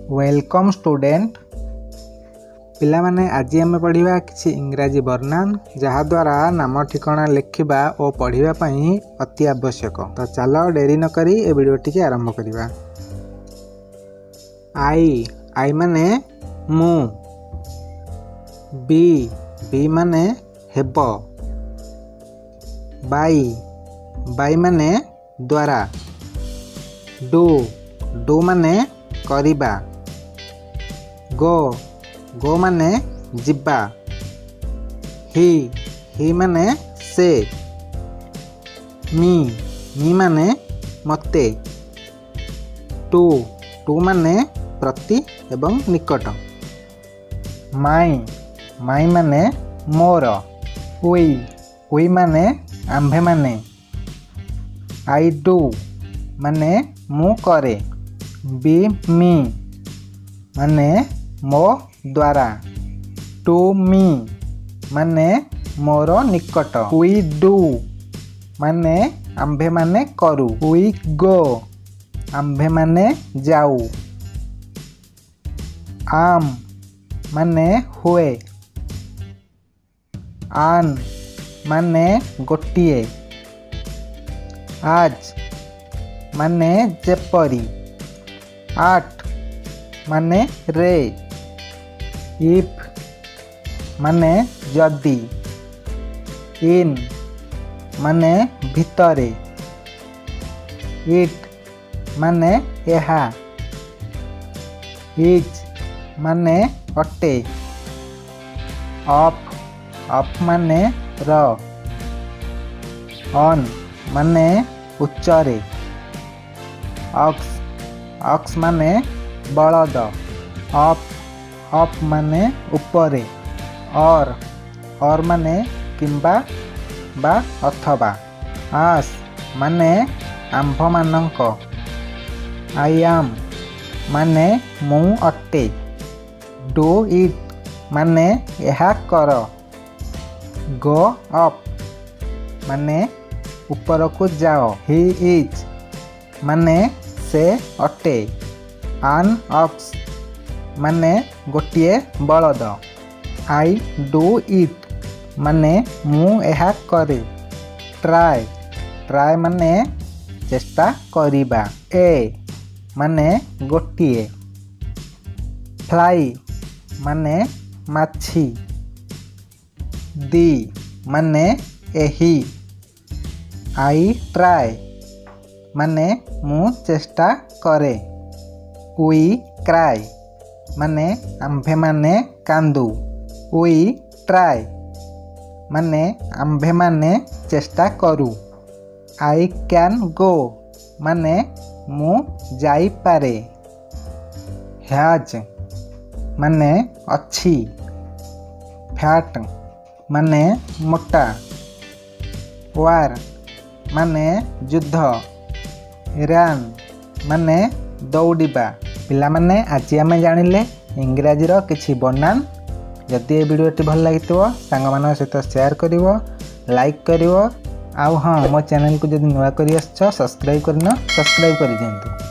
Welcome student पिला माने आज आम पढ़ा किसी इंग्राजी बर्णान जहाद्वारा नाम ठिकाना लिखा और पढ़ा अति आवश्यक। तो चलो डेरी न करी ए वीडियो टी आरंभ करवा। आई माने मु, बी माने हेब, बाई माने द्वारा, डू माने करिबा, गो माने जिबा, ही माने से, मी माने मते, टू माने प्रति एवं निकट, माई माने मोर, हुई माने आम्भे माने, आई डू माने मु करे, मी माने मो द्वारा, टू मी माने मोर निकट, वी डू माने आम्भे माने करू, वी गो आम्भे माने जाऊ, आम माने हुए, आन माने गोटिए, आज माने जेपरी, आठ माने रे, इफ माने जदि, इन माने भितरे, इट माने एहा, इज माने अटे, अप माने र, ऑन माने उच्चरे, ऑक्स माने बलद, अप माने उपरे, और माने किंबा बा अथवा, आस माने आम्भ मानक, आई एम माने मु अटे, डू इट माने यह कर, गो अप माने ऊपर को जाओ, ही इज माने से अटे, आन ऑक्स माने गोटिए बलद, आई डू इट माने मु यह करे, ट्राई माने चेष्टा करिबा, ए माने गोटिए, फ्लाई माने माछी, दी माने एही, आई ट्राई माने मु चेष्टा करे, वी क्राई माने आम्भे माने कांदू, वी ट्राई माने आम्भे माने चेष्टा करू, आई कैन गो माने मु जाई पारे, हैज माने अच्छी, फैट माने मोटा, वार माने युद्ध, रन माने दौड़िबा। पिला माने आज आम जानिले इंग्राजीर किछि बर्णान। जदि ये वीडियोटी भल लगी सांग मान सहित शेयर करिवो, लाइक करिवो, आउ हाँ मो चैनल को जदि नुआ करि आछो सब्सक्राइब करना, सब्सक्राइब कर दियंतु।